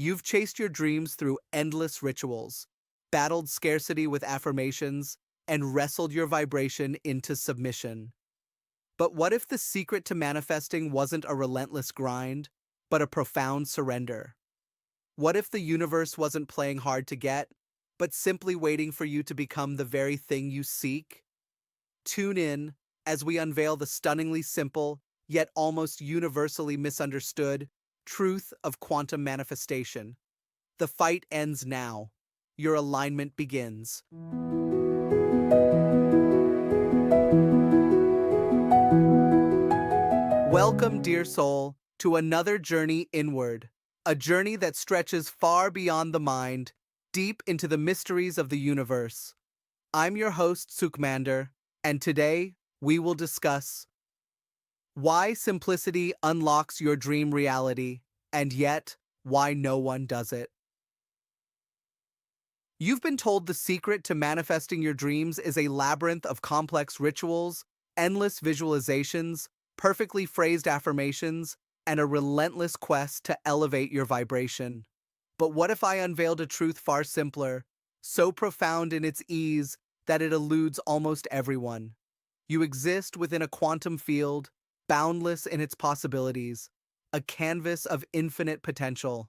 You've chased your dreams through endless rituals, battled scarcity with affirmations, and wrestled your vibration into submission. But what if the secret to manifesting wasn't a relentless grind, but a profound surrender? What if the universe wasn't playing hard to get, but simply waiting for you to become the very thing you seek? Tune in as we unveil the stunningly simple, yet almost universally misunderstood, truth of quantum manifestation. The fight ends now. Your alignment begins. Welcome, dear soul, to another journey inward, a journey that stretches far beyond the mind, deep into the mysteries of the universe. I'm your host, Sukhmander, and today we will discuss why simplicity unlocks your dream reality, and yet why no one does it. You've been told the secret to manifesting your dreams is a labyrinth of complex rituals, endless visualizations, perfectly phrased affirmations, and a relentless quest to elevate your vibration. But what if I unveiled a truth far simpler, so profound in its ease that it eludes almost everyone? You exist within a quantum field, boundless in its possibilities, a canvas of infinite potential.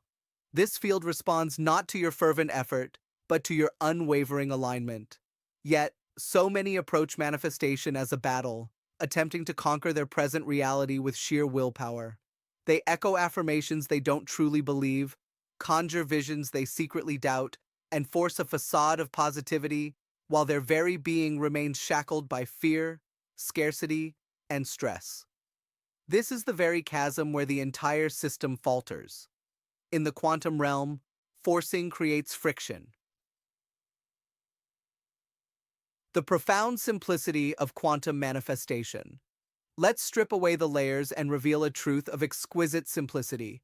This field responds not to your fervent effort, but to your unwavering alignment. Yet, so many approach manifestation as a battle, attempting to conquer their present reality with sheer willpower. They echo affirmations they don't truly believe, conjure visions they secretly doubt, and force a facade of positivity while their very being remains shackled by fear, scarcity, and stress. This is the very chasm where the entire system falters. In the quantum realm, forcing creates friction. The profound simplicity of quantum manifestation. Let's strip away the layers and reveal a truth of exquisite simplicity.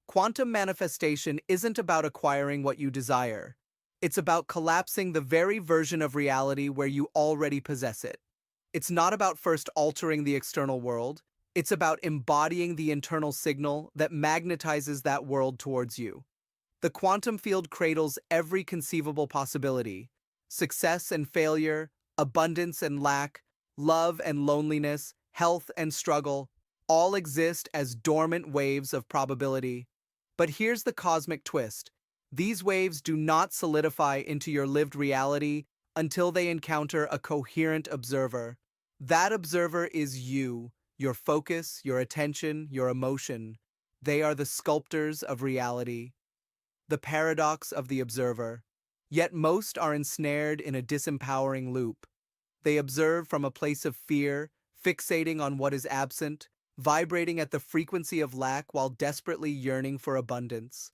Quantum manifestation isn't about acquiring what you desire. It's about collapsing the very version of reality where you already possess it. It's not about first altering the external world. It's about embodying the internal signal that magnetizes that world towards you. The quantum field cradles every conceivable possibility: success and failure, abundance and lack, love and loneliness, health and struggle, all exist as dormant waves of probability. But here's the cosmic twist. These waves do not solidify into your lived reality until they encounter a coherent observer. That observer is you, your focus, your attention, your emotion. They are the sculptors of reality. The paradox of the observer. Yet most are ensnared in a disempowering loop. They observe from a place of fear, fixating on what is absent, vibrating at the frequency of lack while desperately yearning for abundance.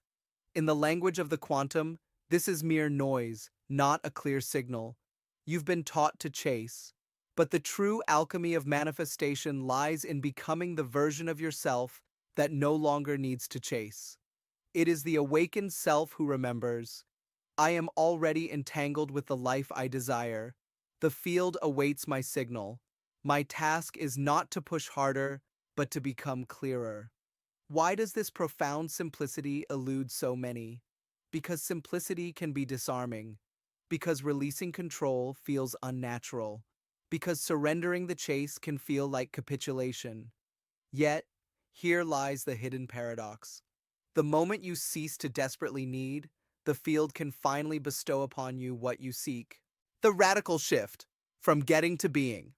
In the language of the quantum, this is mere noise, not a clear signal. You've been taught to chase. But the true alchemy of manifestation lies in becoming the version of yourself that no longer needs to chase. It is the awakened self who remembers, I am already entangled with the life I desire. The field awaits my signal. My task is not to push harder, but to become clearer. Why does this profound simplicity elude so many? Because simplicity can be disarming. Because releasing control feels unnatural. Because surrendering the chase can feel like capitulation. Yet, here lies the hidden paradox. The moment you cease to desperately need, the field can finally bestow upon you what you seek. The radical shift from getting to being.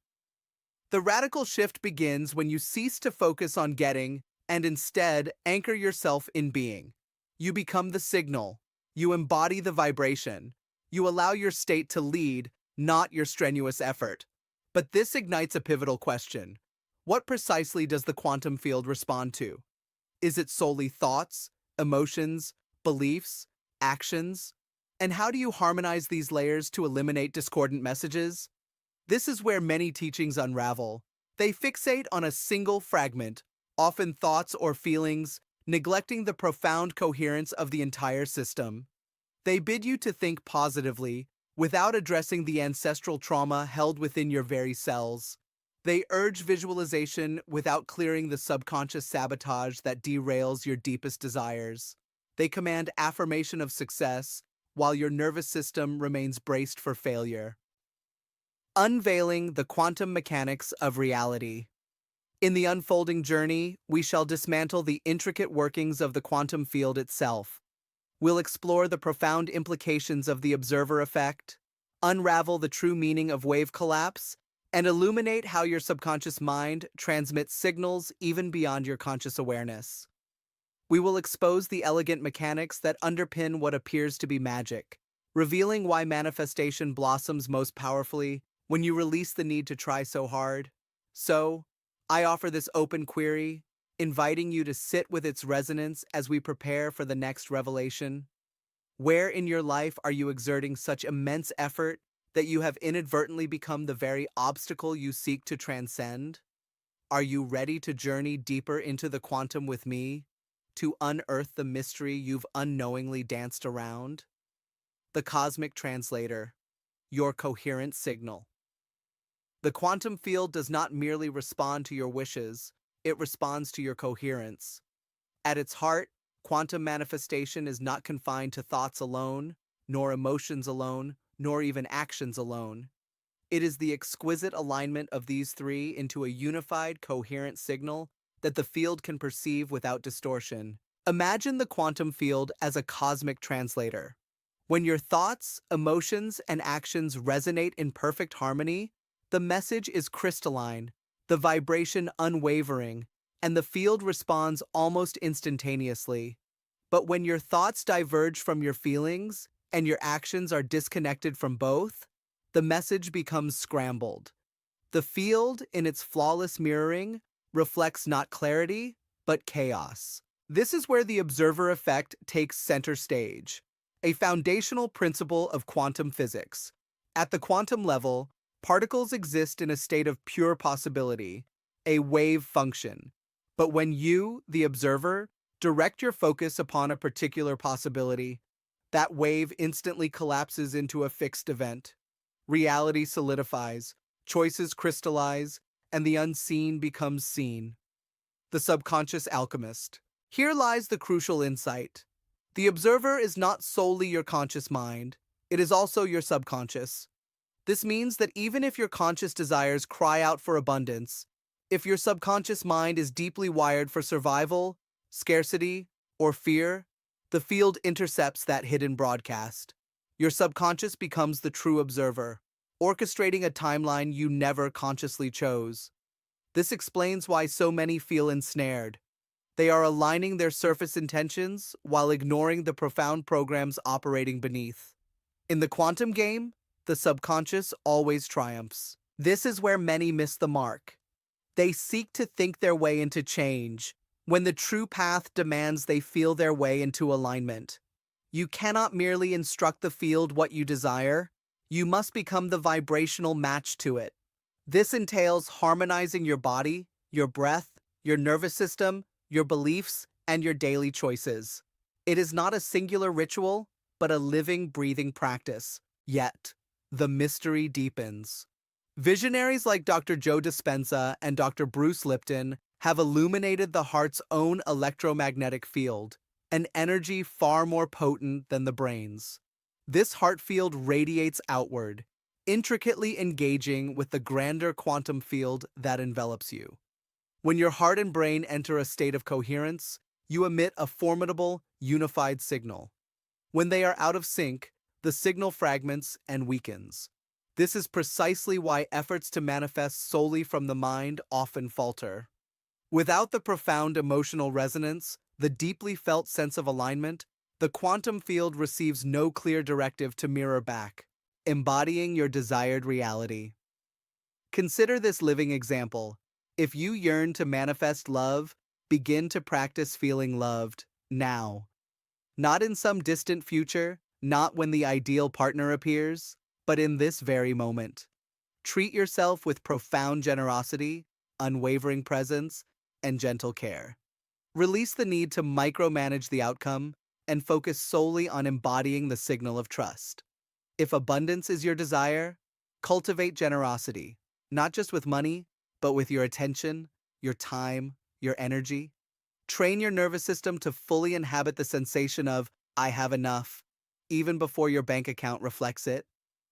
The radical shift begins when you cease to focus on getting and instead anchor yourself in being. You become the signal. You embody the vibration. You allow your state to lead, not your strenuous effort. But this ignites a pivotal question. What precisely does the quantum field respond to? Is it solely thoughts, emotions, beliefs, actions? And how do you harmonize these layers to eliminate discordant messages? This is where many teachings unravel. They fixate on a single fragment, often thoughts or feelings, neglecting the profound coherence of the entire system. They bid you to think positively, without addressing the ancestral trauma held within your very cells. They urge visualization without clearing the subconscious sabotage that derails your deepest desires. They command affirmation of success, while your nervous system remains braced for failure. Unveiling the quantum mechanics of reality. In the unfolding journey, we shall dismantle the intricate workings of the quantum field itself. We'll explore the profound implications of the observer effect, unravel the true meaning of wave collapse, and illuminate how your subconscious mind transmits signals even beyond your conscious awareness. We will expose the elegant mechanics that underpin what appears to be magic, revealing why manifestation blossoms most powerfully when you release the need to try so hard. So, I offer this open query, inviting you to sit with its resonance as we prepare for the next revelation. Where in your life are you exerting such immense effort that you have inadvertently become the very obstacle you seek to transcend? Are you ready to journey deeper into the quantum with me, to unearth the mystery you've unknowingly danced around? The Cosmic Translator, your coherent signal. The quantum field does not merely respond to your wishes, it responds to your coherence. At its heart, quantum manifestation is not confined to thoughts alone, nor emotions alone, nor even actions alone. It is the exquisite alignment of these three into a unified, coherent signal that the field can perceive without distortion. Imagine the quantum field as a cosmic translator. When your thoughts, emotions, and actions resonate in perfect harmony, the message is crystalline, the vibration unwavering, and the field responds almost instantaneously. But when your thoughts diverge from your feelings and your actions are disconnected from both, the message becomes scrambled. The field, in its flawless mirroring, reflects not clarity, but chaos. This is where the observer effect takes center stage, a foundational principle of quantum physics. At the quantum level, particles exist in a state of pure possibility, a wave function. But when you, the observer, direct your focus upon a particular possibility, that wave instantly collapses into a fixed event. Reality solidifies, choices crystallize, and the unseen becomes seen. The Subconscious Alchemist. Here lies the crucial insight. The observer is not solely your conscious mind, it is also your subconscious. This means that even if your conscious desires cry out for abundance, if your subconscious mind is deeply wired for survival, scarcity, or fear, the field intercepts that hidden broadcast. Your subconscious becomes the true observer, orchestrating a timeline you never consciously chose. This explains why so many feel ensnared. They are aligning their surface intentions while ignoring the profound programs operating beneath. In the quantum game, the subconscious always triumphs. This is where many miss the mark. They seek to think their way into change, when the true path demands they feel their way into alignment. You cannot merely instruct the field what you desire, you must become the vibrational match to it. This entails harmonizing your body, your breath, your nervous system, your beliefs, and your daily choices. It is not a singular ritual, but a living, breathing practice. Yet, the mystery deepens. Visionaries like Dr. Joe Dispenza and Dr. Bruce Lipton have illuminated the heart's own electromagnetic field, an energy far more potent than the brain's. This heart field radiates outward, intricately engaging with the grander quantum field that envelops you. When your heart and brain enter a state of coherence, you emit a formidable, unified signal. When they are out of sync, the signal fragments and weakens. This is precisely why efforts to manifest solely from the mind often falter. Without the profound emotional resonance, the deeply felt sense of alignment, the quantum field receives no clear directive to mirror back, embodying your desired reality. Consider this living example. If you yearn to manifest love, begin to practice feeling loved now. Not in some distant future, not when the ideal partner appears, but in this very moment. Treat yourself with profound generosity, unwavering presence, and gentle care. Release the need to micromanage the outcome and focus solely on embodying the signal of trust. If abundance is your desire, cultivate generosity, not just with money, but with your attention, your time, your energy. Train your nervous system to fully inhabit the sensation of, I have enough, even before your bank account reflects it.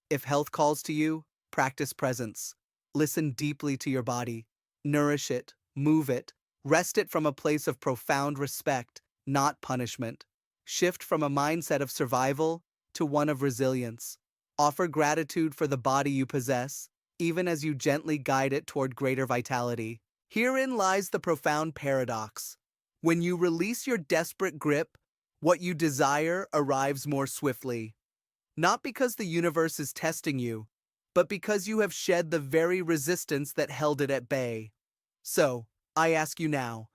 If health calls to you, practice presence. Listen deeply to your body. Nourish it, move it, rest it from a place of profound respect, not punishment. Shift from a mindset of survival to one of resilience. Offer gratitude for the body you possess, even as you gently guide it toward greater vitality. Herein lies the profound paradox. When you release your desperate grip, what you desire arrives more swiftly. Not because the universe is testing you, but because you have shed the very resistance that held it at bay. So, I ask you now,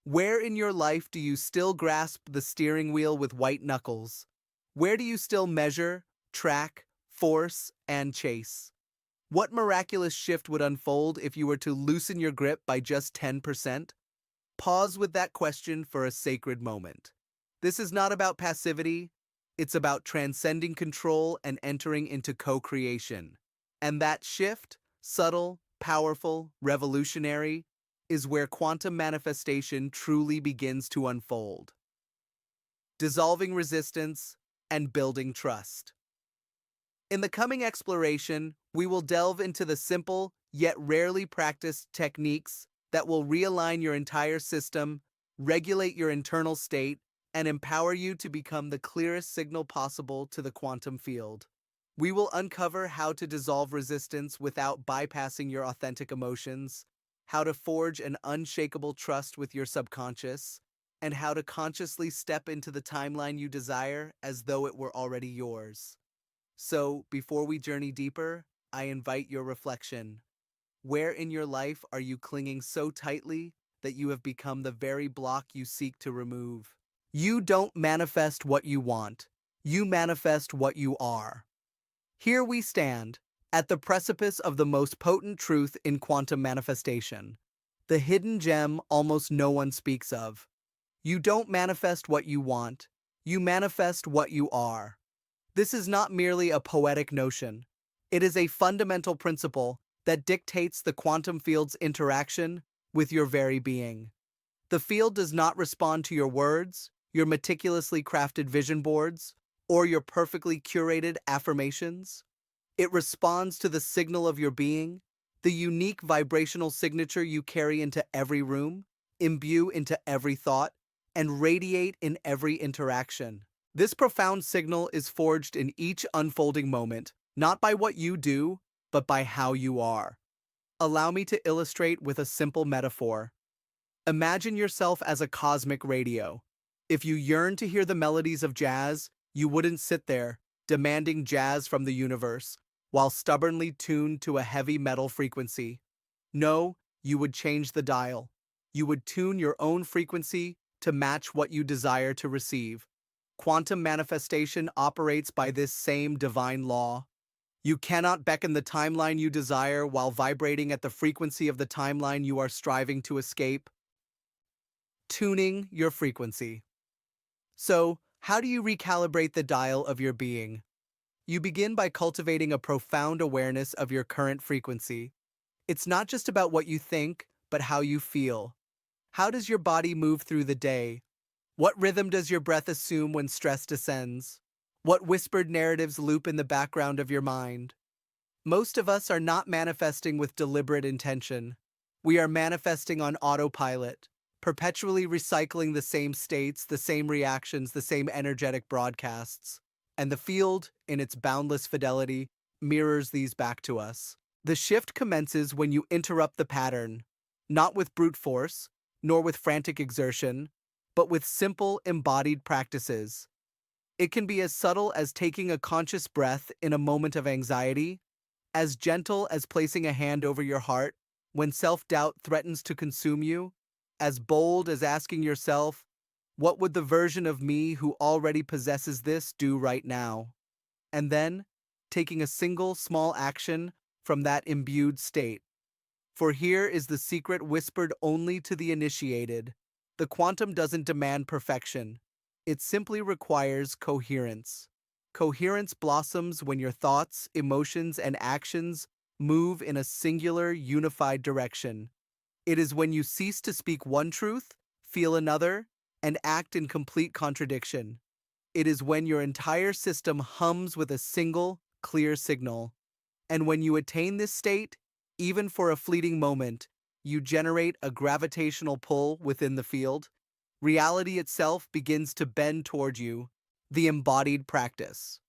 where in your life do you still grasp the steering wheel with white knuckles? Where do you still measure, track, force, and chase? What miraculous shift would unfold if you were to loosen your grip by just 10%? Pause with that question for a sacred moment. This is not about passivity, it's about transcending control and entering into co-creation. And that shift, subtle, powerful, revolutionary, is where quantum manifestation truly begins to unfold. Dissolving resistance and building trust. In the coming exploration, we will delve into the simple, yet rarely practiced techniques that will realign your entire system, regulate your internal state, and empower you to become the clearest signal possible to the quantum field. We will uncover how to dissolve resistance without bypassing your authentic emotions, how to forge an unshakable trust with your subconscious, and how to consciously step into the timeline you desire as though it were already yours. So, before we journey deeper, I invite your reflection. Where in your life are you clinging so tightly that you have become the very block you seek to remove? You don't manifest what you want. You manifest what you are. Here we stand, at the precipice of the most potent truth in quantum manifestation, the hidden gem almost no one speaks of. You don't manifest what you want. You manifest what you are. This is not merely a poetic notion. It is a fundamental principle that dictates the quantum field's interaction with your very being. The field does not respond to your words, your meticulously crafted vision boards, or your perfectly curated affirmations. It responds to the signal of your being, the unique vibrational signature you carry into every room, imbue into every thought, and radiate in every interaction. This profound signal is forged in each unfolding moment, not by what you do, but by how you are. Allow me to illustrate with a simple metaphor. Imagine yourself as a cosmic radio. If you yearn to hear the melodies of jazz, you wouldn't sit there, demanding jazz from the universe, while stubbornly tuned to a heavy metal frequency. No, you would change the dial. You would tune your own frequency to match what you desire to receive. Quantum manifestation operates by this same divine law. You cannot beckon the timeline you desire while vibrating at the frequency of the timeline you are striving to escape. Tuning your frequency. So, how do you recalibrate the dial of your being? You begin by cultivating a profound awareness of your current frequency. It's not just about what you think, but how you feel. How does your body move through the day? What rhythm does your breath assume when stress descends? What whispered narratives loop in the background of your mind? Most of us are not manifesting with deliberate intention. We are manifesting on autopilot, perpetually recycling the same states, the same reactions, the same energetic broadcasts. And the field, in its boundless fidelity, mirrors these back to us. The shift commences when you interrupt the pattern, not with brute force, nor with frantic exertion, but with simple embodied practices. It can be as subtle as taking a conscious breath in a moment of anxiety, as gentle as placing a hand over your heart when self-doubt threatens to consume you, as bold as asking yourself, what would the version of me who already possesses this do right now? And then, taking a single small action from that imbued state. For here is the secret whispered only to the initiated. The quantum doesn't demand perfection. It simply requires coherence. Coherence blossoms when your thoughts, emotions, and actions move in a singular, unified direction. It is when you cease to speak one truth, feel another, and act in complete contradiction. It is when your entire system hums with a single, clear signal. And when you attain this state, even for a fleeting moment, you generate a gravitational pull within the field. Reality itself begins to bend toward you, the embodied practice.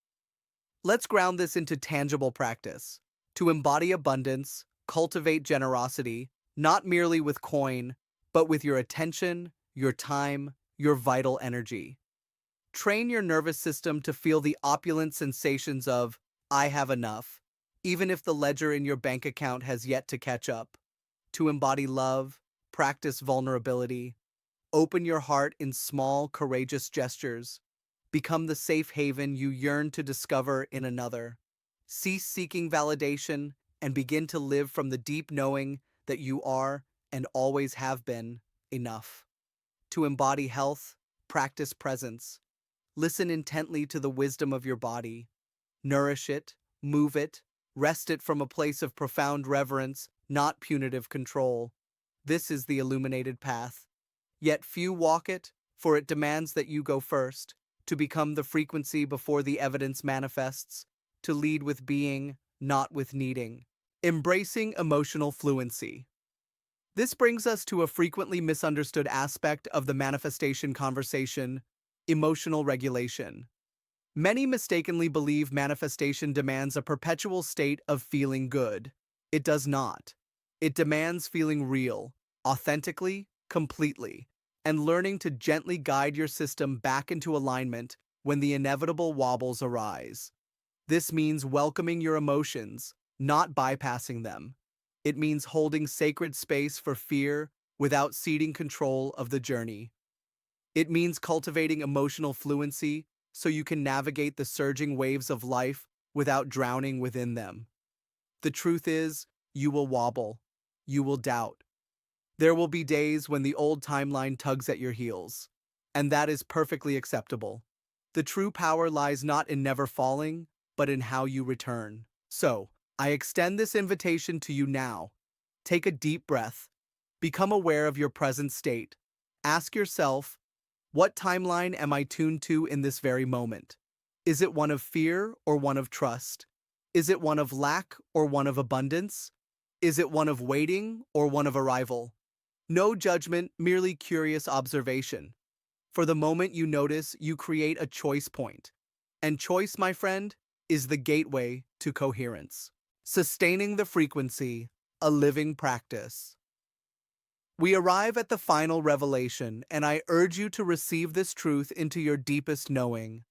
Let's ground this into tangible practice. To embody abundance, cultivate generosity, not merely with coin, but with your attention, your time, your vital energy. Train your nervous system to feel the opulent sensations of, I have enough, even if the ledger in your bank account has yet to catch up. To embody love, practice vulnerability, open your heart in small, courageous gestures. Become the safe haven you yearn to discover in another. Cease seeking validation and begin to live from the deep knowing that you are, and always have been, enough. To embody health, practice presence. Listen intently to the wisdom of your body. Nourish it, move it, rest it from a place of profound reverence, not punitive control. This is the illuminated path. Yet few walk it, for it demands that you go first, to become the frequency before the evidence manifests, to lead with being, not with needing. Embracing emotional fluency. This brings us to a frequently misunderstood aspect of the manifestation conversation: emotional regulation. Many mistakenly believe manifestation demands a perpetual state of feeling good. It does not. It demands feeling real, authentically, completely, and learning to gently guide your system back into alignment when the inevitable wobbles arise. This means welcoming your emotions, not bypassing them. It means holding sacred space for fear without ceding control of the journey. It means cultivating emotional fluency so you can navigate the surging waves of life without drowning within them. The truth is, you will wobble. You will doubt. There will be days when the old timeline tugs at your heels, and that is perfectly acceptable. The true power lies not in never falling, but in how you return. So, I extend this invitation to you now. Take a deep breath. Become aware of your present state. Ask yourself, what timeline am I tuned to in this very moment? Is it one of fear or one of trust? Is it one of lack or one of abundance? Is it one of waiting or one of arrival? No judgment, merely curious observation. For the moment you notice, you create a choice point. And choice, my friend, is the gateway to coherence. Sustaining the frequency, a living practice. We arrive at the final revelation, and I urge you to receive this truth into your deepest knowing.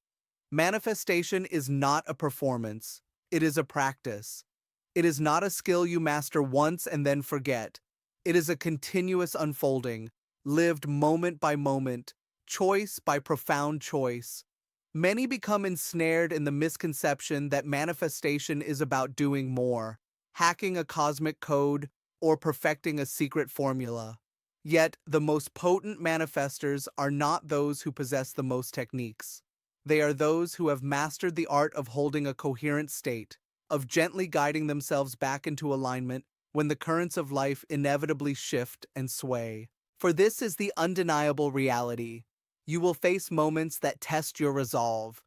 Manifestation is not a performance, it is a practice. It is not a skill you master once and then forget. It is a continuous unfolding, lived moment by moment, choice by profound choice. Many become ensnared in the misconception that manifestation is about doing more, hacking a cosmic code, or perfecting a secret formula. Yet, the most potent manifestors are not those who possess the most techniques. They are those who have mastered the art of holding a coherent state, of gently guiding themselves back into alignment when the currents of life inevitably shift and sway. For this is the undeniable reality. You will face moments that test your resolve.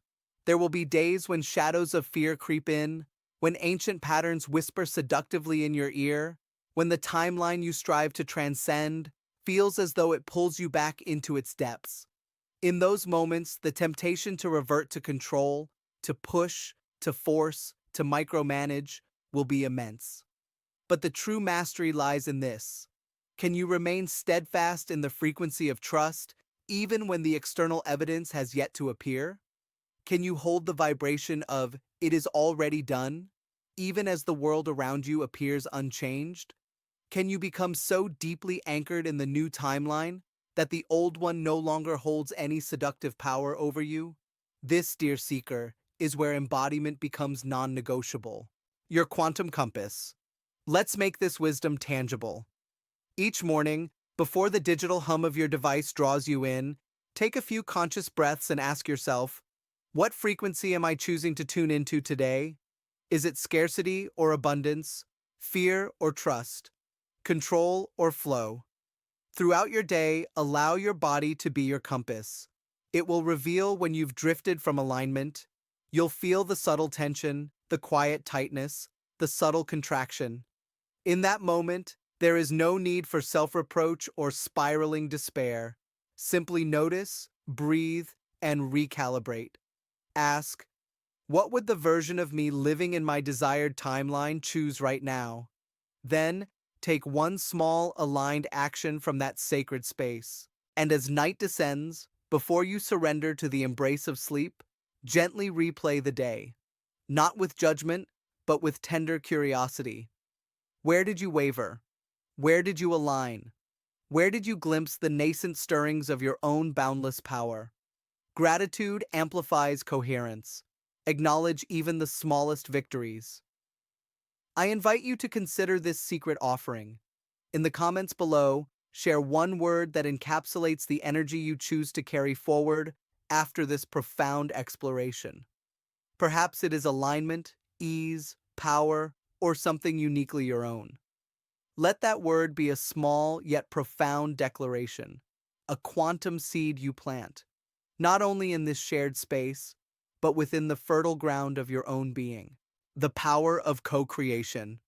There will be days when shadows of fear creep in, when ancient patterns whisper seductively in your ear, when the timeline you strive to transcend feels as though it pulls you back into its depths. In those moments, the temptation to revert to control, to push, to force, to micromanage will be immense. But the true mastery lies in this. Can you remain steadfast in the frequency of trust, even when the external evidence has yet to appear? Can you hold the vibration of "it is already done," even as the world around you appears unchanged? Can you become so deeply anchored in the new timeline that the old one no longer holds any seductive power over you? This, dear seeker, is where embodiment becomes non-negotiable. Your quantum compass. Let's make this wisdom tangible. Each morning, before the digital hum of your device draws you in, take a few conscious breaths and ask yourself, what frequency am I choosing to tune into today? Is it scarcity or abundance, fear or trust, control or flow? Throughout your day, allow your body to be your compass. It will reveal when you've drifted from alignment. You'll feel the subtle tension, the quiet tightness, the subtle contraction. In that moment, there is no need for self-reproach or spiraling despair. Simply notice, breathe, and recalibrate. Ask, what would the version of me living in my desired timeline choose right now? Then, take one small, aligned action from that sacred space. And as night descends, before you surrender to the embrace of sleep, gently replay the day. Not with judgment, but with tender curiosity. Where did you waver? Where did you align? Where did you glimpse the nascent stirrings of your own boundless power? Gratitude amplifies coherence. Acknowledge even the smallest victories. I invite you to consider this secret offering. In the comments below, share one word that encapsulates the energy you choose to carry forward after this profound exploration. Perhaps it is alignment, ease, power, or something uniquely your own. Let that word be a small yet profound declaration, a quantum seed you plant, not only in this shared space, but within the fertile ground of your own being. The power of co-creation.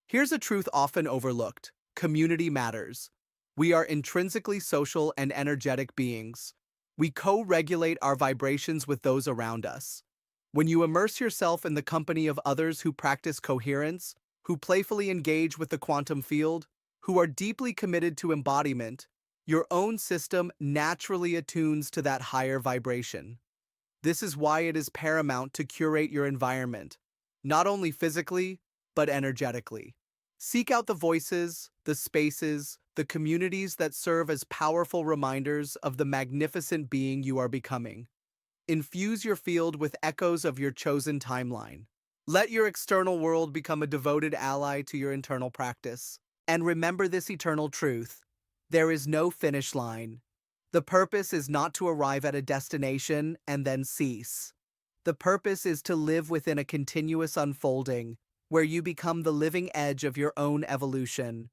Here's a truth often overlooked. Community matters. We are intrinsically social and energetic beings. We co-regulate our vibrations with those around us. When you immerse yourself in the company of others who practice coherence, who playfully engage with the quantum field, who are deeply committed to embodiment, your own system naturally attunes to that higher vibration. This is why it is paramount to curate your environment, not only physically, but energetically. Seek out the voices, the spaces, the communities that serve as powerful reminders of the magnificent being you are becoming. Infuse your field with echoes of your chosen timeline. Let your external world become a devoted ally to your internal practice. And remember this eternal truth: there is no finish line. The purpose is not to arrive at a destination and then cease. The purpose is to live within a continuous unfolding, where you become the living edge of your own evolution,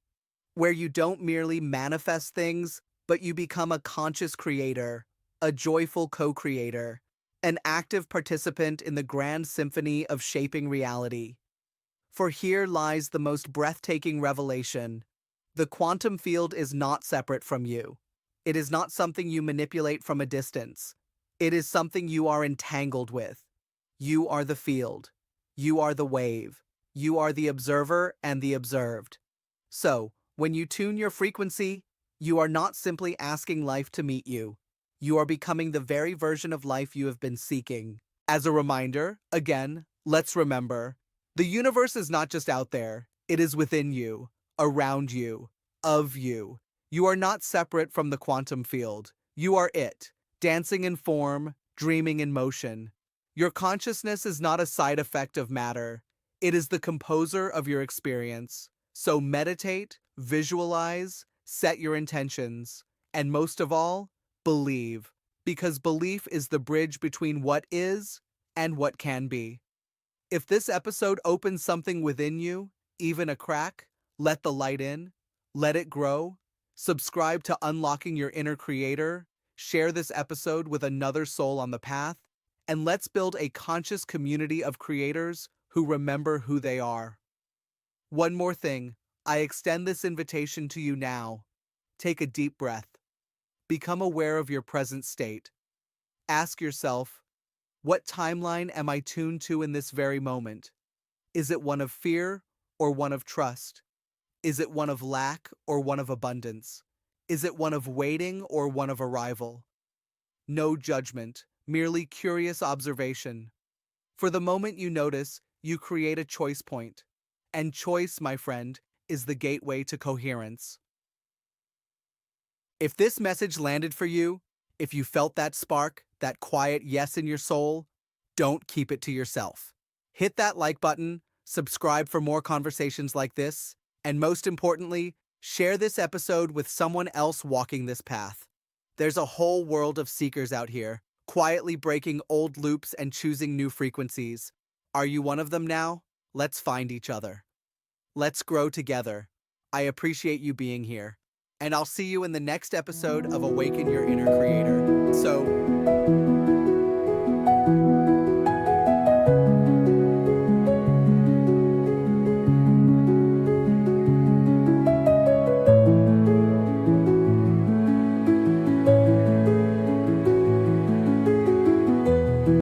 where you don't merely manifest things, but you become a conscious creator, a joyful co-creator, an active participant in the grand symphony of shaping reality. For here lies the most breathtaking revelation. The quantum field is not separate from you. It is not something you manipulate from a distance. It is something you are entangled with. You are the field. You are the wave. You are the observer and the observed. So, when you tune your frequency, you are not simply asking life to meet you. You are becoming the very version of life you have been seeking. As a reminder, again, let's remember, the universe is not just out there. It is within you, around you, of you. You are not separate from the quantum field. You are it, dancing in form, dreaming in motion. Your consciousness is not a side effect of matter. It is the composer of your experience. So meditate, visualize, set your intentions, and most of all, believe, because belief is the bridge between what is and what can be. If this episode opens something within you, even a crack, let the light in, let it grow. Subscribe to Unlocking Your Inner Creator, share this episode with another soul on the path, and let's build a conscious community of creators who remember who they are. One more thing, I extend this invitation to you now. Take a deep breath. Become aware of your present state. Ask yourself, what timeline am I tuned to in this very moment? Is it one of fear or one of trust? Is it one of lack or one of abundance? Is it one of waiting or one of arrival? No judgment, merely curious observation. For the moment you notice, you create a choice point. And choice, my friend, is the gateway to coherence. If this message landed for you, if you felt that spark, that quiet yes in your soul, don't keep it to yourself. Hit that like button, subscribe for more conversations like this, and most importantly, share this episode with someone else walking this path. There's a whole world of seekers out here, quietly breaking old loops and choosing new frequencies. Are you one of them now? Let's find each other. Let's grow together. I appreciate you being here. And I'll see you in the next episode of Awaken Your Inner Creator. So,